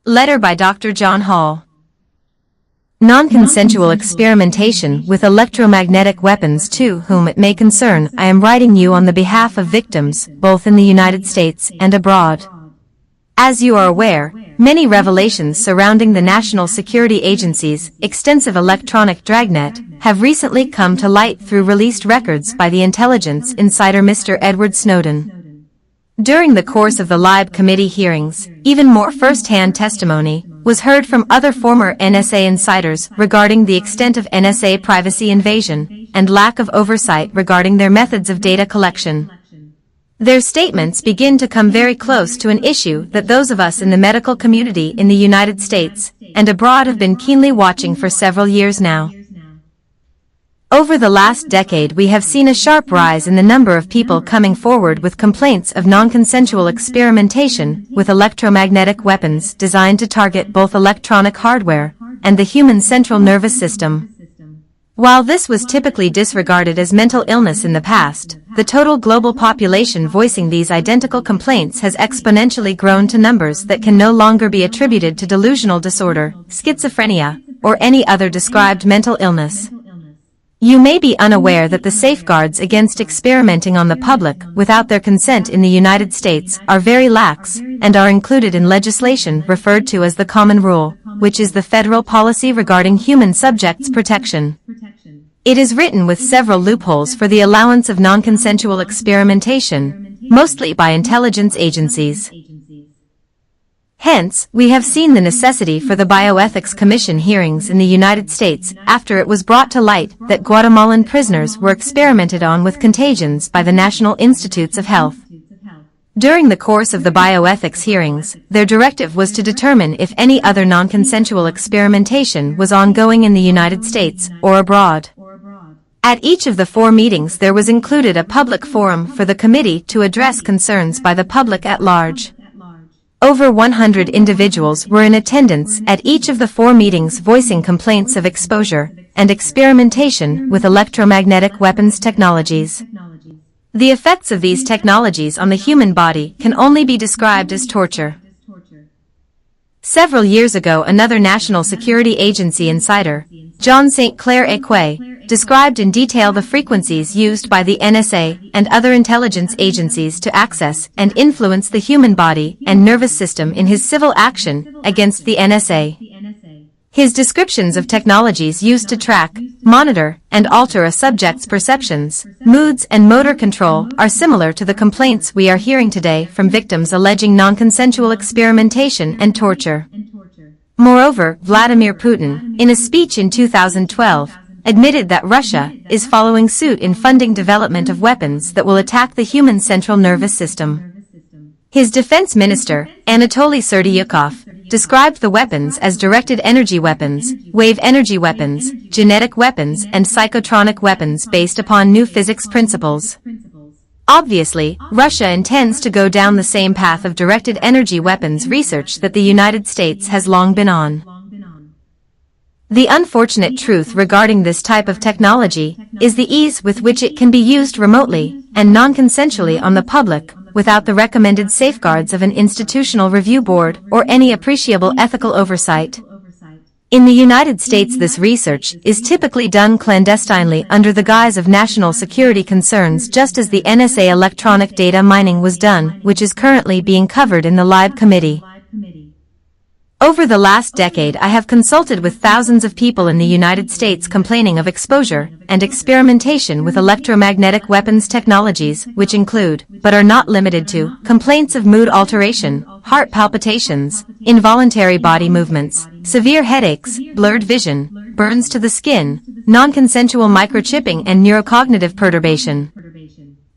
Letter by Dr. John Hall. Non-consensual experimentation with electromagnetic weapons to whom it may concern. I am writing you on the behalf of victims, both in the United States and abroad. As you are aware, many revelations surrounding the National Security Agency's extensive electronic dragnet have recently come to light through released records by the intelligence insider Mr. Edward Snowden. During the course of the LIBE committee hearings, even more first-hand testimony was heard from other former NSA insiders regarding the extent of NSA privacy invasion and lack of oversight regarding their methods of data collection. Their statements begin to come very close to an issue that those of us in the medical community in the United States and abroad have been keenly watching for several years now. Over the last decade, we have seen a sharp rise in the number of people coming forward with complaints of non-consensual experimentation with electromagnetic weapons designed to target both electronic hardware and the human central nervous system. While this was typically disregarded as mental illness in the past, the total global population voicing these identical complaints has exponentially grown to numbers that can no longer be attributed to delusional disorder, schizophrenia, or any other described mental illness. You may be unaware that the safeguards against experimenting on the public without their consent in the United States are very lax and are included in legislation referred to as the Common Rule, which is the federal policy regarding human subjects' protection. It is written with several loopholes for the allowance of non-consensual experimentation, mostly by intelligence agencies. Hence, we have seen the necessity for the Bioethics Commission hearings in the United States after it was brought to light that Guatemalan prisoners were experimented on with contagions by the National Institutes of Health. During the course of the bioethics hearings, their directive was to determine if any other non-consensual experimentation was ongoing in the United States or abroad. At each of the 4 meetings there was included a public forum for the committee to address concerns by the public at large. Over 100 individuals were in attendance at each of the 4 meetings voicing complaints of exposure and experimentation with electromagnetic weapons technologies. The effects of these technologies on the human body can only be described as torture. Several years ago, another National Security Agency insider, John St. Clair Eque, described in detail the frequencies used by the NSA and other intelligence agencies to access and influence the human body and nervous system in his civil action against the NSA. His descriptions of technologies used to track, monitor, and alter a subject's perceptions, moods, and motor control are similar to the complaints we are hearing today from victims alleging non-consensual experimentation and torture. Moreover, Vladimir Putin, in a speech in 2012, admitted that Russia is following suit in funding development of weapons that will attack the human central nervous system. His defense minister, Anatoly Serdyukov, described the weapons as directed energy weapons, wave energy weapons, genetic weapons, and psychotronic weapons based upon new physics principles. Obviously, Russia intends to go down the same path of directed energy weapons research that the United States has long been on. The unfortunate truth regarding this type of technology is the ease with which it can be used remotely and non-consensually on the public without the recommended safeguards of an institutional review board or any appreciable ethical oversight. In the United States, this research is typically done clandestinely under the guise of national security concerns, just as the NSA electronic data mining was done, which is currently being covered in the LIBE committee. Over the last decade, I have consulted with thousands of people in the United States complaining of exposure and experimentation with electromagnetic weapons technologies, which include, but are not limited to, complaints of mood alteration, heart palpitations, involuntary body movements, severe headaches, blurred vision, burns to the skin, non-consensual microchipping, and neurocognitive perturbation.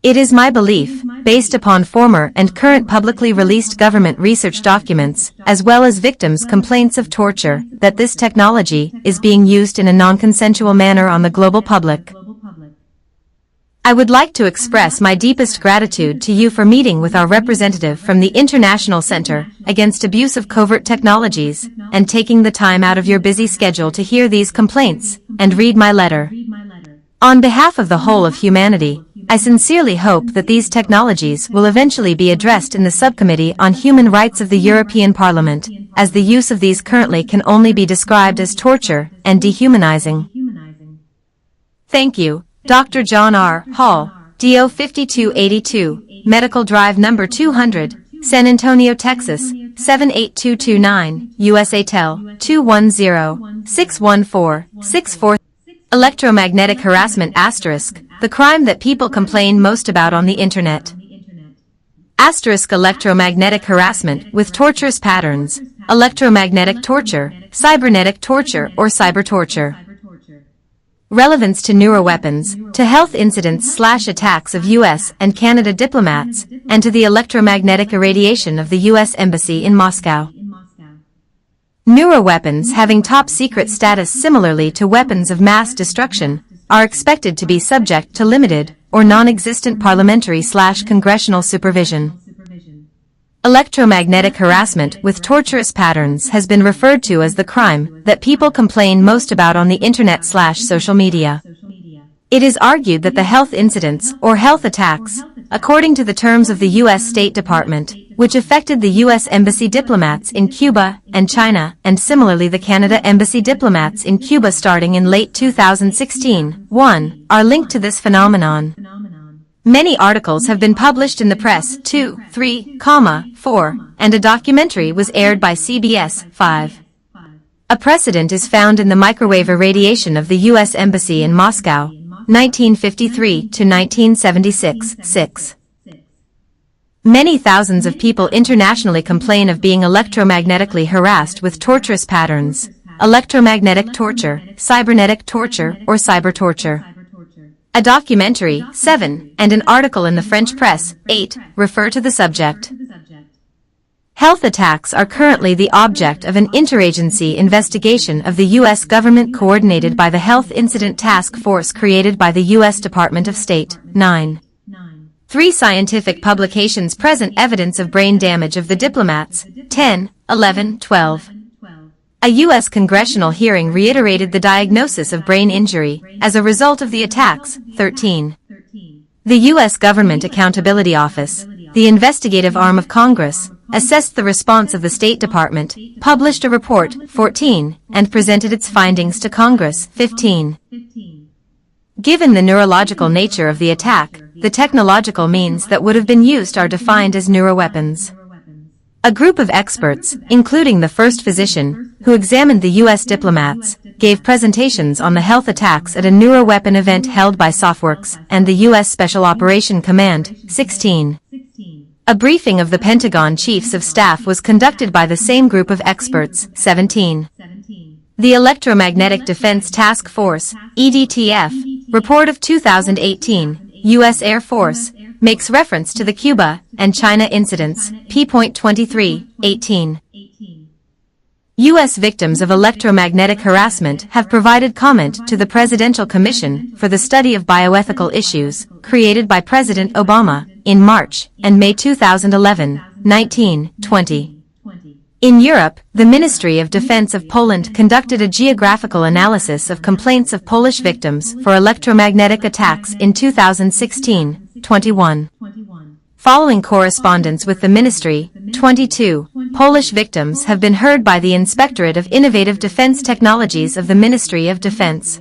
It is my belief, based upon former and current publicly released government research documents, as well as victims' complaints of torture, that this technology is being used in a non-consensual manner on the global public. I would like to express my deepest gratitude to you for meeting with our representative from the International Center Against Abuse of Covert Technologies and taking the time out of your busy schedule to hear these complaints and read my letter. On behalf of the whole of humanity, I sincerely hope that these technologies will eventually be addressed in the Subcommittee on Human Rights of the European Parliament, as the use of these currently can only be described as torture and dehumanizing. Thank you, Dr. John R. Hall, DO 5282, Medical Drive Number 200, San Antonio, Texas, 78229, USA Tel, 210-614-64. Electromagnetic harassment asterisk, the crime that people complain most about on the internet. Asterisk electromagnetic harassment with torturous patterns, electromagnetic torture, cybernetic torture or cyber torture. Relevance to neuroweapons, to health incidents/attacks of U.S. and Canada diplomats, and to the electromagnetic irradiation of the U.S. Embassy in Moscow. Neuroweapons having top-secret status similarly to weapons of mass destruction are expected to be subject to limited or non-existent parliamentary/congressional supervision. Electromagnetic harassment with torturous patterns has been referred to as the crime that people complain most about on the internet/social media. It is argued that the health incidents or health attacks, according to the terms of the U.S. State Department, which affected the U.S. Embassy diplomats in Cuba and China, and similarly the Canada Embassy diplomats in Cuba starting in late 2016, are linked to this phenomenon. Many articles have been published in the press, 2, 3, 4, and a documentary was aired by CBS, 5. A precedent is found in the microwave irradiation of the U.S. Embassy in Moscow, 1953 to 1976, 6. Many thousands of people internationally complain of being electromagnetically harassed with torturous patterns, electromagnetic torture, cybernetic torture, or cyber torture. A documentary, 7, and an article in the French press, 8, refer to the subject. Health attacks are currently the object of an interagency investigation of the U.S. government coordinated by the Health Incident Task Force created by the U.S. Department of State. 9. 3 scientific publications present evidence of brain damage of the diplomats. 10, 11, 12. A U.S. congressional hearing reiterated the diagnosis of brain injury as a result of the attacks. 13. The U.S. Government Accountability Office, the investigative arm of Congress, assessed the response of the State Department, published a report. 14, and presented its findings to Congress. 15. Given the neurological nature of the attack, the technological means that would have been used are defined as neuroweapons. A group of experts, including the first physician, who examined the U.S. diplomats, gave presentations on the health attacks at a neuroweapon event held by SOFWorks and the U.S. Special Operation Command. 16. A briefing of the Pentagon Chiefs of Staff was conducted by the same group of experts. 17. The Electromagnetic Defense Task Force, EDTF, report of 2018, U.S. Air Force, makes reference to the Cuba and China incidents, p.23, 18. U.S. victims of electromagnetic harassment have provided comment to the Presidential Commission for the Study of Bioethical Issues, created by President Obama, in March and May 2011, 19, 20. In Europe, the Ministry of Defense of Poland conducted a geographical analysis of complaints of Polish victims for electromagnetic attacks in 2016, 21. Following correspondence with the ministry, 22 Polish victims have been heard by the Inspectorate of Innovative Defense Technologies of the Ministry of Defense.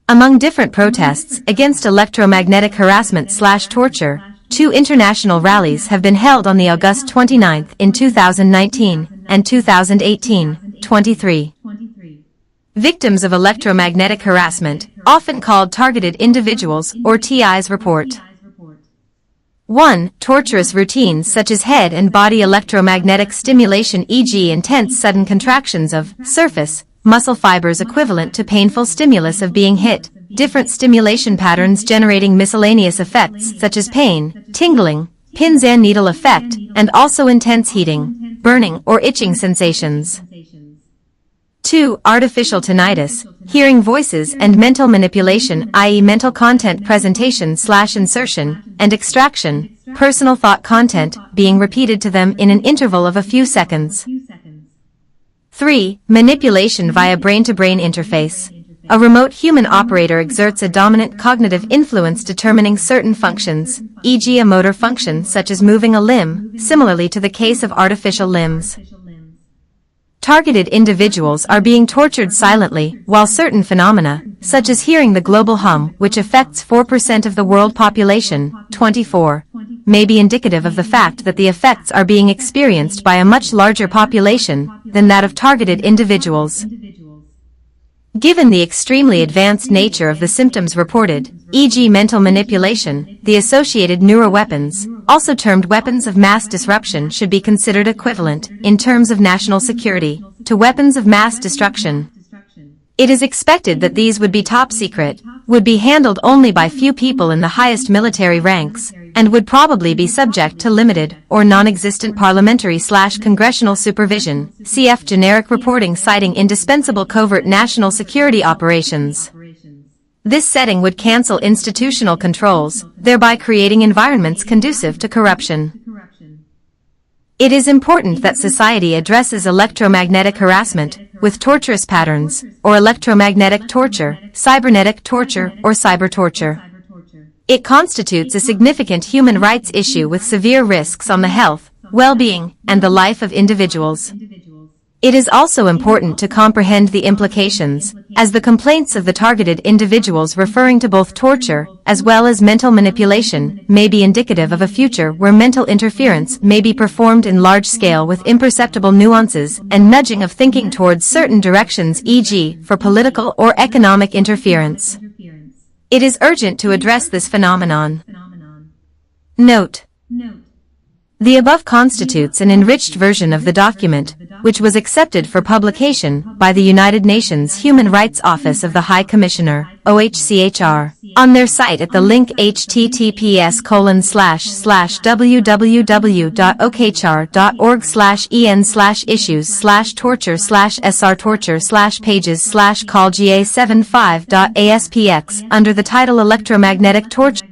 Among different protests against electromagnetic harassment/torture, 2 international rallies have been held on the August 29 in 2019 and 2018, 23. Victims of electromagnetic harassment, often called targeted individuals or TIs report. 1. Torturous routines such as head and body electromagnetic stimulation, e.g. intense sudden contractions of surface muscle fibers equivalent to painful stimulus of being hit, different stimulation patterns generating miscellaneous effects such as pain, tingling, pins and needle effect, and also intense heating, burning or itching sensations. 2. Artificial tinnitus, hearing voices and mental manipulation, i.e. mental content presentation/insertion and extraction, personal thought content being repeated to them in an interval of a few seconds. 3. Manipulation via brain-to-brain interface. A remote human operator exerts a dominant cognitive influence determining certain functions, e.g. a motor function such as moving a limb, similarly to the case of artificial limbs. targeted individuals are being tortured silently, while certain phenomena, such as hearing the global hum, which affects 4% of the world population, 24, may be indicative of the fact that the effects are being experienced by a much larger population than that of targeted individuals. Given the extremely advanced nature of the symptoms reported, e.g. mental manipulation, the associated neuroweapons, also termed weapons of mass disruption, should be considered equivalent, in terms of national security, to weapons of mass destruction. It is expected that these would be top secret, would be handled only by few people in the highest military ranks, and would probably be subject to limited or non-existent parliamentary/congressional supervision, cf. generic reporting citing indispensable covert national security operations. This setting would cancel institutional controls, thereby creating environments conducive to corruption. It is important that society addresses electromagnetic harassment, with torturous patterns, or electromagnetic torture, cybernetic torture, or cyber torture. It constitutes a significant human rights issue with severe risks on the health, well-being, and the life of individuals. It is also important to comprehend the implications, as the complaints of the targeted individuals referring to both torture, as well as mental manipulation, may be indicative of a future where mental interference may be performed in large scale with imperceptible nuances and nudging of thinking towards certain directions, e.g., for political or economic interference. It is urgent to address this phenomenon. Note: the above constitutes an enriched version of the document, which was accepted for publication by the United Nations Human Rights Office of the High Commissioner, OHCHR, on their site at the link https://www.okhr.org/en/issues/torture/sr torture/pages/call ga75.aspx under the title Electromagnetic Torture.